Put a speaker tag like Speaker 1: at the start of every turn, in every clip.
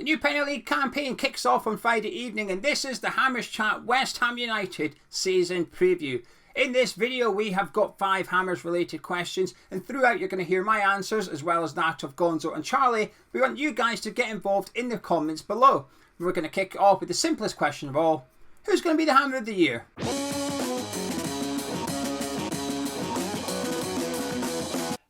Speaker 1: new Premier League campaign kicks off on Friday evening, and this is the Hammers Chat West Ham United season preview. In this video we have got 5 Hammers related questions, and throughout you're going to hear my answers as well as that of Gonzo and Charlie. We want you guys to get involved in the comments below. We're going to kick it off with the simplest question of all. Who's going to be the Hammer of the Year?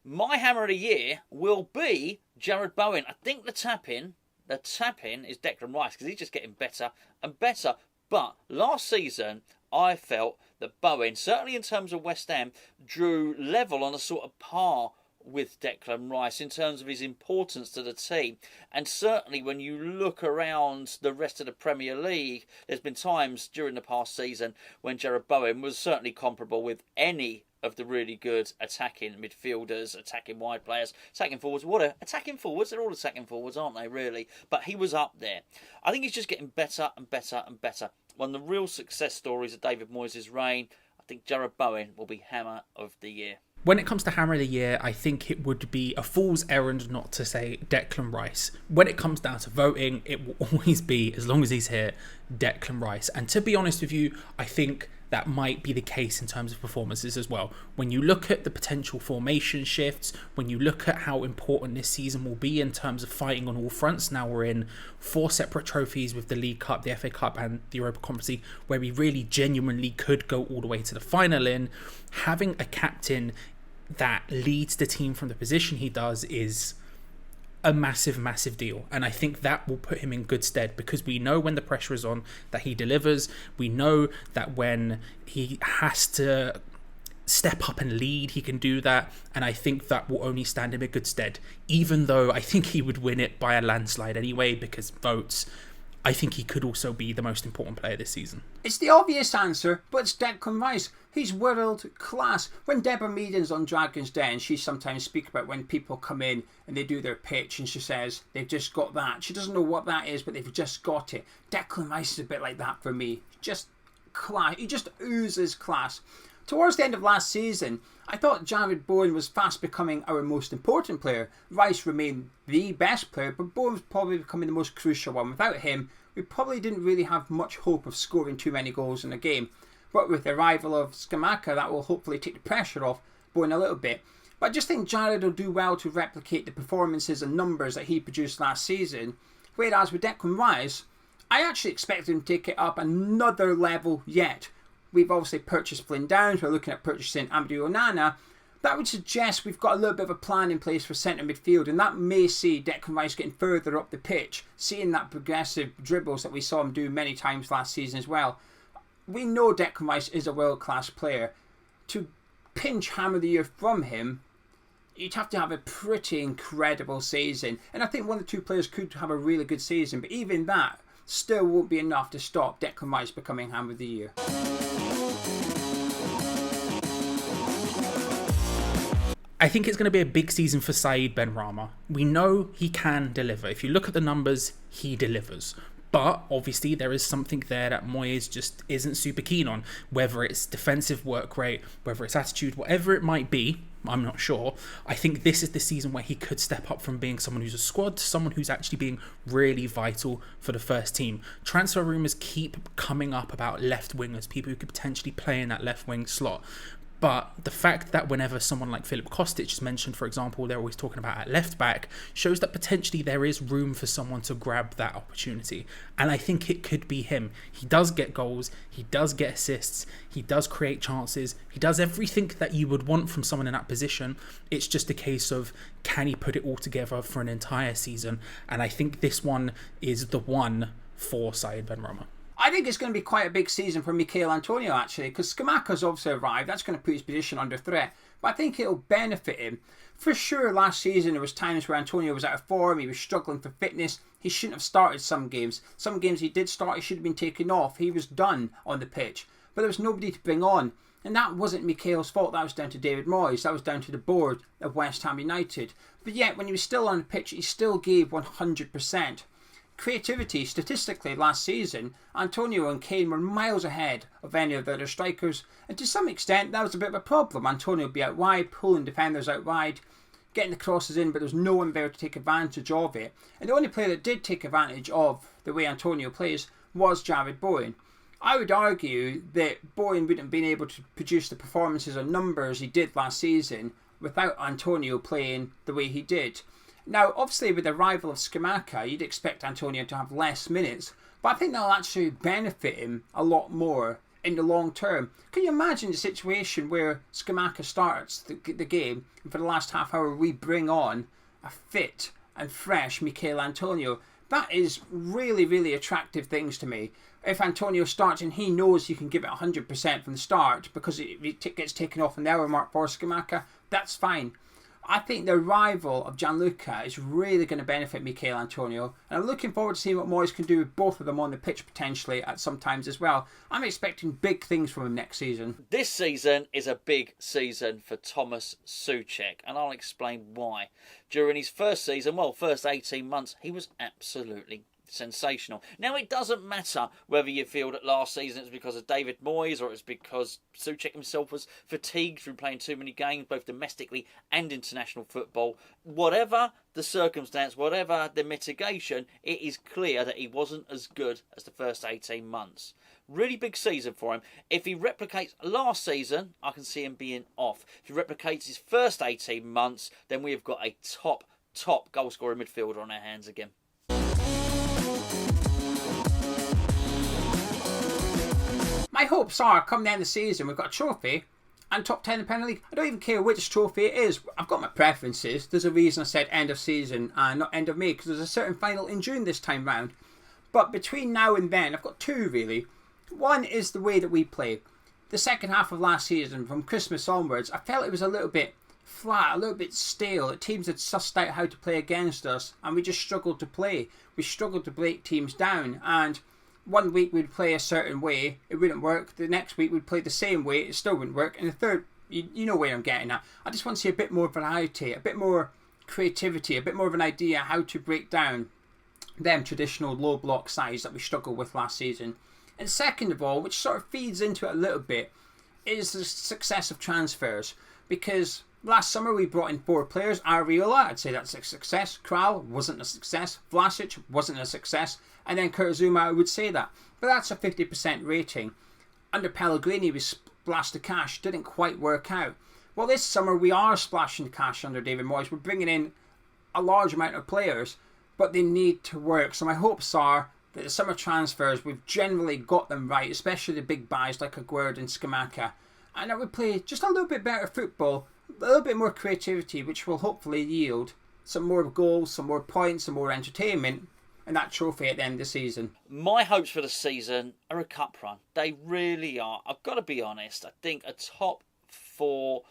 Speaker 2: My Hammer of the Year will be Jarrod Bowen. I think the tap-in is Declan Rice, because he's just getting better and better. But last season, I felt that Bowen, certainly in terms of West Ham, drew level on a sort of par with Declan Rice in terms of his importance to the team. And certainly when you look around the rest of the Premier League, there's been times during the past season when Jarrod Bowen was certainly comparable with any of the really good attacking midfielders, attacking wide players, attacking forwards. Attacking forwards? They're all attacking forwards, aren't they, really? But he was up there. I think he's just getting better and better and better. One of the real success stories of David Moyes' reign, I think Jarrod Bowen will be Hammer of the Year.
Speaker 3: When it comes to Hammer of the Year, I think it would be a fool's errand not to say Declan Rice. When it comes down to voting, it will always be, as long as he's here, Declan Rice. And to be honest with you, I think that might be the case in terms of performances as well. When you look at the potential formation shifts, when you look at how important this season will be in terms of fighting on all fronts, now we're in 4 separate trophies with the League Cup, the FA Cup and the Europa Conference League, where we really genuinely could go all the way to the final in. Having a captain that leads the team from the position he does is a massive deal, and I think that will put him in good stead, because we know when the pressure is on that he delivers. We know that when he has to step up and lead, he can do that, and I think that will only stand him in good stead, even though I think he would win it by a landslide anyway, because votes. I think he could also be the most important player this season.
Speaker 1: It's the obvious answer, but it's Declan Rice. He's world class. When Deborah Meaden's on Dragon's Den, she sometimes speaks about when people come in and they do their pitch and she says they've just got that. She doesn't know what that is, but they've just got it. Declan Rice is a bit like that for me. Just class. He just oozes class. Towards the end of last season, I thought Jarrod Bowen was fast becoming our most important player. Rice remained the best player, but Bowen was probably becoming the most crucial one. Without him, we probably didn't really have much hope of scoring too many goals in a game. But with the arrival of Scamacca, that will hopefully take the pressure off Bowen a little bit. But I just think Jarrod will do well to replicate the performances and numbers that he produced last season. Whereas with Declan Rice, I actually expect him to take it up another level yet. We've obviously purchased Flynn Downs, we're looking at purchasing Amadou Onana. That would suggest we've got a little bit of a plan in place for centre midfield, and that may see Declan Rice getting further up the pitch, seeing that progressive dribbles that we saw him do many times last season as well. We know Declan Rice is a world-class player. To pinch Hammer of the Year from him, you'd have to have a pretty incredible season, and I think one of the two players could have a really good season, but even that still won't be enough to stop Declan Rice becoming Hammer of the Year.
Speaker 3: I think it's going to be a big season for Said Benrahma. We know he can deliver. If you look at the numbers, he delivers. But obviously there is something there that Moyes just isn't super keen on. Whether it's defensive work rate, whether it's attitude, whatever it might be, I'm not sure. I think this is the season where he could step up from being someone who's a squad to someone who's actually being really vital for the first team. Transfer rumours keep coming up about left wingers, people who could potentially play in that left wing slot. But the fact that whenever someone like Filip Kostic is mentioned, for example, they're always talking about at left back, shows that potentially there is room for someone to grab that opportunity. And I think it could be him. He does get goals, he does get assists, he does create chances, he does everything that you would want from someone in that position. It's just a case of, can he put it all together for an entire season? And I think this one is the one for Said Benrahma.
Speaker 1: I think it's going to be quite a big season for Michail Antonio, actually, because Scamacca's obviously arrived. That's going to put his position under threat. But I think it'll benefit him. For sure, last season there was times where Antonio was out of form, he was struggling for fitness. He shouldn't have started some games. Some games he did start, he should have been taken off. He was done on the pitch. But there was nobody to bring on. And that wasn't Michail's fault. That was down to David Moyes. That was down to the board of West Ham United. But yet, when he was still on the pitch, he still gave 100%. Creativity, statistically last season, Antonio and Kane were miles ahead of any of the other strikers, and to some extent that was a bit of a problem. Antonio would be out wide, pulling defenders out wide, getting the crosses in, but there's no one there to take advantage of it. And the only player that did take advantage of the way Antonio plays was Jarrod Bowen. I would argue that Bowen wouldn't have been able to produce the performances and numbers he did last season without Antonio playing the way he did. Now, obviously, with the arrival of Scamacca, you'd expect Antonio to have less minutes, but I think that'll actually benefit him a lot more in the long term. Can you imagine the situation where Scamacca starts the game, and for the last half hour we bring on a fit and fresh Michail Antonio? That is really, really attractive things to me. If Antonio starts and he knows he can give it 100% from the start because it gets taken off an hour mark for Scamacca, that's fine. I think the arrival of Gianluca is really going to benefit Michail Antonio, and I'm looking forward to seeing what Moyes can do with both of them on the pitch potentially at some times as well. I'm expecting big things from him next season.
Speaker 2: This season is a big season for Thomas Souček, and I'll explain why. During his first season, first 18 months, he was absolutely sensational. Now, it doesn't matter whether you feel that last season it's because of David Moyes or it's because Souček himself was fatigued from playing too many games, both domestically and international football. Whatever the circumstance, whatever the mitigation, it is clear that he wasn't as good as the first 18 months. Really big season for him. If he replicates last season, I can see him being off. If he replicates his first 18 months, then we have got a top goal-scoring midfielder on our hands again.
Speaker 1: My hopes are, come the end of the season, we've got a trophy and top 10 in the Premier League. I don't even care which trophy it is. I've got my preferences. There's a reason I said end of season and not end of May, because there's a certain final in June this time round. But between now and then, I've got two really. One is the way that we play. The second half of last season, from Christmas onwards, I felt it was a little bit flat, a little bit stale. Teams had sussed out how to play against us, and we just struggled to play. We struggled to break teams down, and one week we'd play a certain way, it wouldn't work. The next week we'd play the same way, it still wouldn't work. And the third, you know where I'm getting at. I just want to see a bit more variety, a bit more creativity, a bit more of an idea how to break down them traditional low block sides that we struggled with last season. And second of all, which sort of feeds into it a little bit, is the success of transfers. Because last summer we brought in 4 players. Areola, I'd say that's a success. Kral wasn't a success. Vlasic wasn't a success. And then Kurtzuma, I would say that. But that's a 50% rating. Under Pellegrini, we splashed the cash. Didn't quite work out. Well, this summer we are splashing the cash under David Moyes. We're bringing in a large amount of players, but they need to work. So my hopes are that the summer transfers, we've generally got them right, especially the big buys like Aguerd and Scamacca. And that we play just a little bit better football, a little bit more creativity, which will hopefully yield some more goals, some more points, some more entertainment, and that trophy at the end of the season.
Speaker 2: My hopes for the season are a cup run. They really are. I've got to be honest. I think a top 4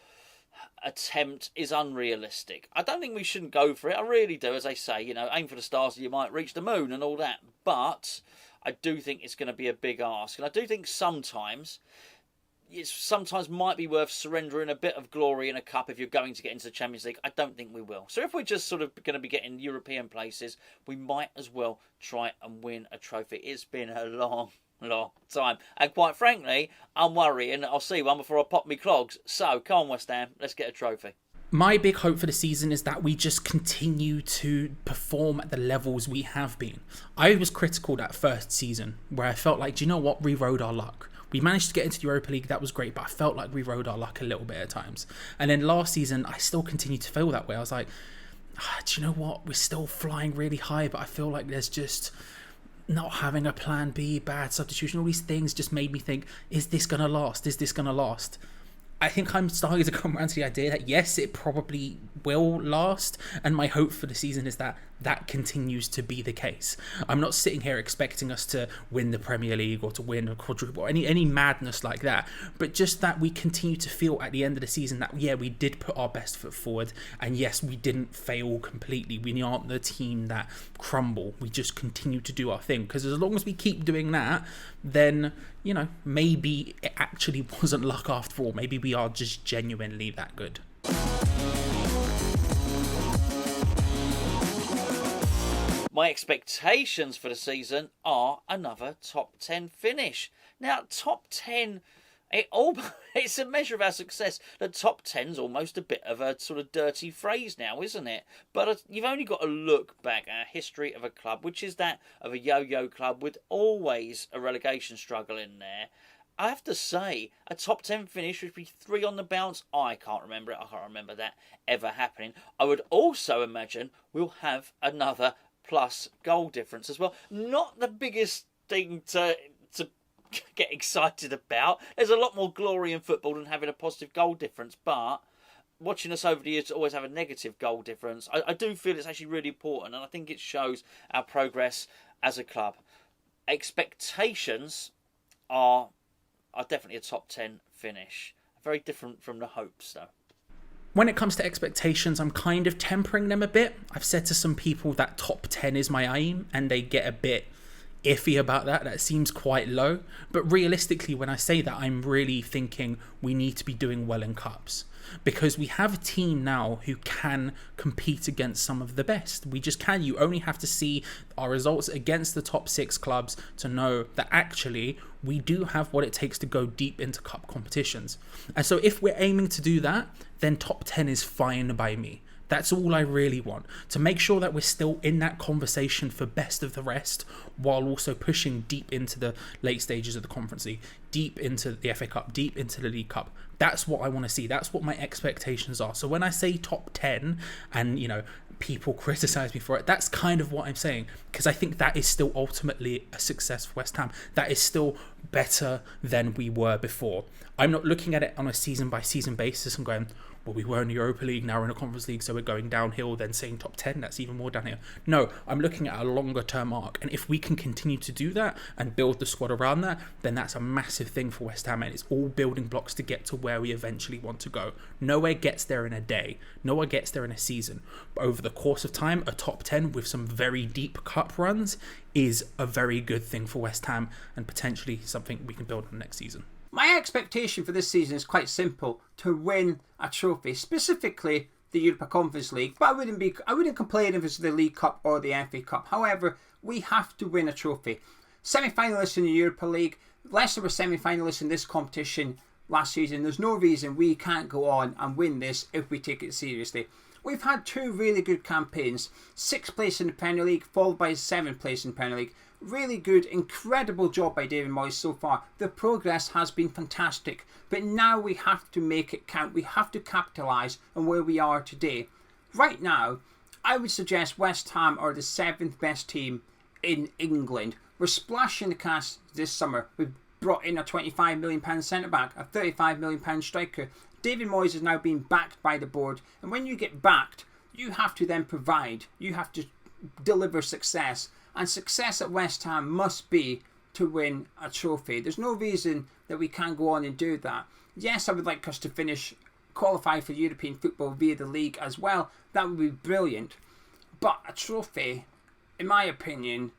Speaker 2: attempt is unrealistic. I don't think we shouldn't go for it. I really do. As they say, aim for the stars and you might reach the moon and all that. But I do think it's going to be a big ask. And I do think sometimes might be worth surrendering a bit of glory in a cup if you're going to get into the Champions League. I don't think we will. So if we're just sort of going to be getting European places, we might as well try and win a trophy. It's been a long time. And quite frankly, I'm worrying I'll see one before I pop me clogs. So come on, West Ham, let's get a trophy.
Speaker 3: My big hope for the season is that we just continue to perform at the levels we have been. I was critical that first season where I felt like, do you know what, we rode our luck. We managed to get into the Europa League, that was great, but I felt like we rode our luck a little bit at times. And then last season, I still continued to feel that way. I was like, do you know what? We're still flying really high, but I feel like there's just not having a plan B, bad substitution, all these things just made me think, is this going to last? Is this going to last? I think I'm starting to come around to the idea that yes, it probably will last, and my hope for the season is that that continues to be the case. I'm not sitting here expecting us to win the Premier League or to win a quadruple or any madness like that, but just that we continue to feel at the end of the season that yeah, we did put our best foot forward, and yes, we didn't fail completely. We aren't the team that crumble. We just continue to do our thing, because as long as we keep doing that, then maybe it actually wasn't luck after all. Maybe we are just genuinely that good.
Speaker 2: My expectations for the season are another top 10 finish. Now, top 10 It's a measure of our success. The top 10's almost a bit of a sort of dirty phrase now, isn't it? But you've only got to look back at a history of a club, which is that of a yo-yo club with always a relegation struggle in there. I have to say, a top 10 finish would be 3 on the bounce. I can't remember it. I can't remember that ever happening. I would also imagine we'll have another plus goal difference as well. Not the biggest thing to get excited about. There's a lot more glory in football than having a positive goal difference, but watching us over the years to always have a negative goal difference, I do feel it's actually really important, and I think it shows our progress as a club. Expectations are definitely a top 10 finish. Very different from the hopes, though.
Speaker 3: When it comes to expectations, I'm kind of tempering them a bit. I've said to some people that top 10 is my aim, and they get a bit iffy about that. That seems quite low. But realistically, when I say that, I'm really thinking we need to be doing well in cups, because we have a team now who can compete against some of the best. We just can. You only have to see our results against the top 6 clubs to know that actually we do have what it takes to go deep into cup competitions. And so if we're aiming to do that, then top 10 is fine by me. That's all I really want, to make sure that we're still in that conversation for best of the rest, while also pushing deep into the late stages of the Conference League, deep into the FA Cup, deep into the League Cup. That's what I want to see. That's what my expectations are. So when I say top 10 and, people criticize me for it, that's kind of what I'm saying, because I think that is still ultimately a success for West Ham. That is still better than we were before. I'm not looking at it on a season by season basis and going, well, we were in the Europa League, now we're in a Conference League, so we're going downhill, then saying top 10, that's even more downhill. No, I'm looking at a longer term arc, and if we can continue to do that and build the squad around that, then that's a massive thing for West Ham, and it's all building blocks to get to where we eventually want to go. Nowhere gets there in a day, nowhere gets there in a season, but over the course of time, a top 10 with some very deep cup runs is a very good thing for West Ham, and potentially something we can build on next season.
Speaker 1: My expectation for this season is quite simple: to win a trophy, specifically the Europa Conference League. But I wouldn't complain if it's the League Cup or the FA Cup. However, we have to win a trophy. Semi-finalists in the Europa League. Leicester were semi-finalists in this competition last season. There's no reason we can't go on and win this if we take it seriously. We've had 2 really good campaigns: 6th place in the Premier League, followed by 7th place in the Premier League. Really good, incredible job by David Moyes so far. The progress has been fantastic, but now we have to make it count. We have to capitalise on where we are today. Right now, I would suggest West Ham are the 7th best team in England. We're splashing the cash this summer. We've brought in a £25 million centre-back, a £35 million striker. David Moyes is now being backed by the board, and when you get backed, you have to then provide. You have to deliver success. And success at West Ham must be to win a trophy. There's no reason that we can't go on and do that. Yes, I would like us to qualify for European football via the league as well. That would be brilliant. But a trophy, in my opinion,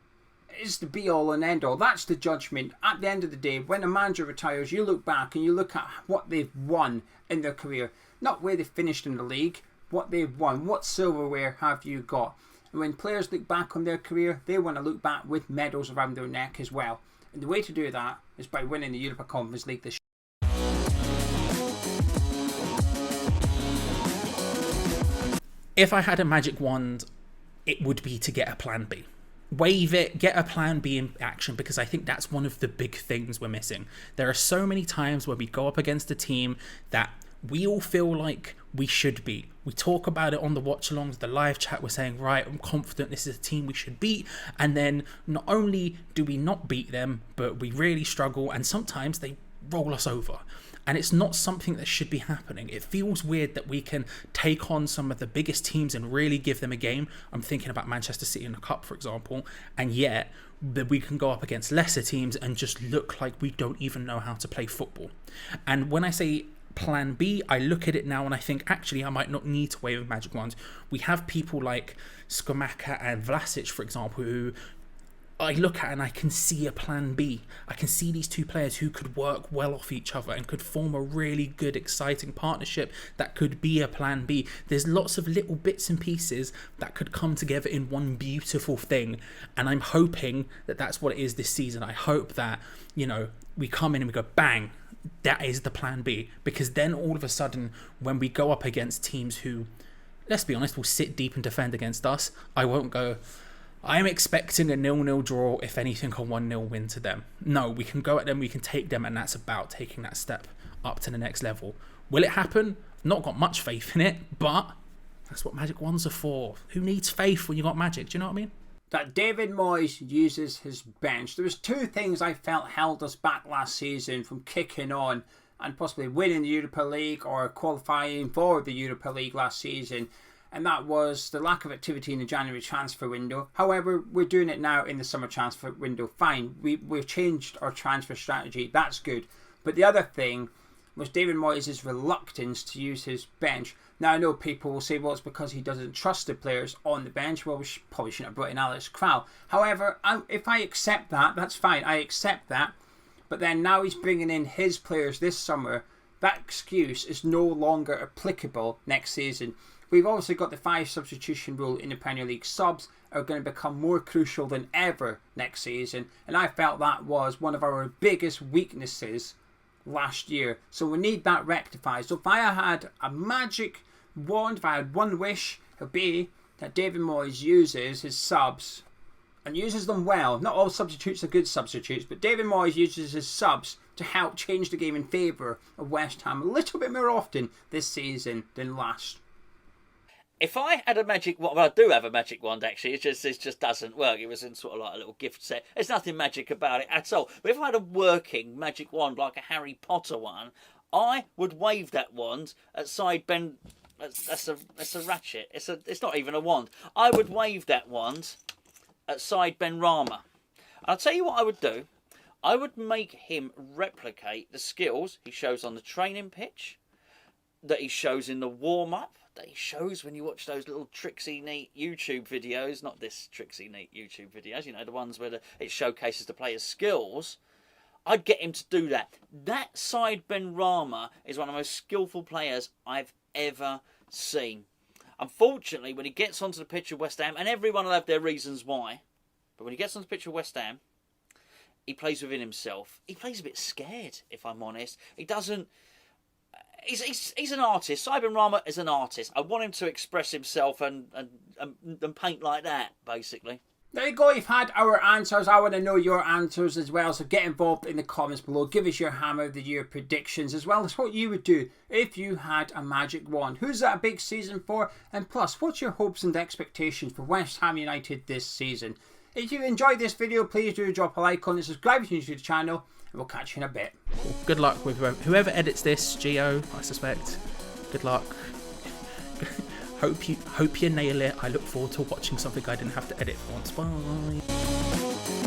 Speaker 1: is the be-all and end-all. That's the judgment. At the end of the day, when a manager retires, you look back and you look at what they've won in their career. Not where they finished in the league, what they've won. What silverware have you got? And when players look back on their career, they want to look back with medals around their neck as well. And the way to do that is by winning the Europa Conference League this year.
Speaker 3: If I had a magic wand, it would be to get a plan B. Wave it, get a plan B in action, because I think that's one of the big things we're missing. There are so many times where we go up against a team that we all feel like we should beat. We talk about it on the watch-alongs, the live chat, we're saying, right, I'm confident this is a team we should beat, and then not only do we not beat them, but we really struggle, and sometimes they roll us over. And it's not something that should be happening. It feels weird that we can take on some of the biggest teams and really give them a game. I'm thinking about Manchester City in the Cup, for example, and yet that we can go up against lesser teams and just look like we don't even know how to play football. And when I say plan B, I look at it now and I think, actually, I might not need to wave a magic wand. We have people like Skamaka and Vlasic, for example, who I look at and I can see a plan B. I can see these 2 players who could work well off each other and could form a really good, exciting partnership that could be a plan B. There's lots of little bits and pieces that could come together in one beautiful thing, and I'm hoping that that's what it is this season. I hope that, we come in and we go, bang, that is the plan B, because then all of a sudden when we go up against teams who, let's be honest, will sit deep and defend against us, I won't go, I am expecting a 0-0 draw, if anything, a 1-0 win to them. No, we can go at them, we can take them, and that's about taking that step up to the next level. Will it happen? Not got much faith in it, but that's what Magic Wands are for. Who needs faith when you got Magic? Do you know what I mean?
Speaker 1: That David Moyes uses his bench. There was two things I felt held us back last season from kicking on and possibly winning the Europa League or qualifying for the Europa League last season. And that was the lack of activity in the January transfer window. However, we're doing it now in the summer transfer window. Fine, we've changed our transfer strategy. That's good. But the other thing was David Moyes' reluctance to use his bench. Now, I know people will say, well, it's because he doesn't trust the players on the bench. Well, we probably shouldn't have brought in Alex Kral. However, if I accept that, that's fine. I accept that. But then now he's bringing in his players this summer. That excuse is no longer applicable next season. We've obviously got the 5 substitution rule in the Premier League. Subs are going to become more crucial than ever next season. And I felt that was one of our biggest weaknesses last year. So we need that rectified. So if I had a magic wand, if I had one wish, it would be that David Moyes uses his subs and uses them well. Not all substitutes are good substitutes, but David Moyes uses his subs to help change the game in favour of West Ham a little bit more often this season than last.
Speaker 2: If I had a magic wand, well, I do have a magic wand actually. It just doesn't work. It was in sort of like a little gift set. There's nothing magic about it at all. But if I had a working magic wand like a Harry Potter one, I would wave that wand at side Ben. That's a ratchet. It's not even a wand. I would wave that wand at side Ben Rama. I'll tell you what I would do. I would make him replicate the skills he shows on the training pitch, that he shows in the warm-up, that he shows when you watch those little Trixie Neat YouTube videos, not this Trixie Neat YouTube videos, you know, the ones where it showcases the player's skills. I'd get him to do that. That side Ben Rama is one of the most skillful players I've ever seen. Unfortunately, when he gets onto the pitch of West Ham, and everyone will have their reasons why, but when he gets onto the pitch of West Ham, he plays within himself. He plays a bit scared, if I'm honest. He doesn't... He's an artist. Cyber Rama is an artist. I want him to express himself and paint like that, basically.
Speaker 1: There you go, you've had our answers. I want to know your answers as well, so get involved in the comments below. Give us your Hammer of the Year predictions, as well as what you would do if you had a magic wand. Who's that a big season for? And plus, what's your hopes and expectations for West Ham United this season? If you enjoyed this video, please do drop a like on it, subscribe if you're new to the channel, and we'll catch you in a bit.
Speaker 3: Good luck with whoever edits this, Gio, I suspect. Good luck. Hope you nail it. I look forward to watching something I didn't have to edit for once. Bye.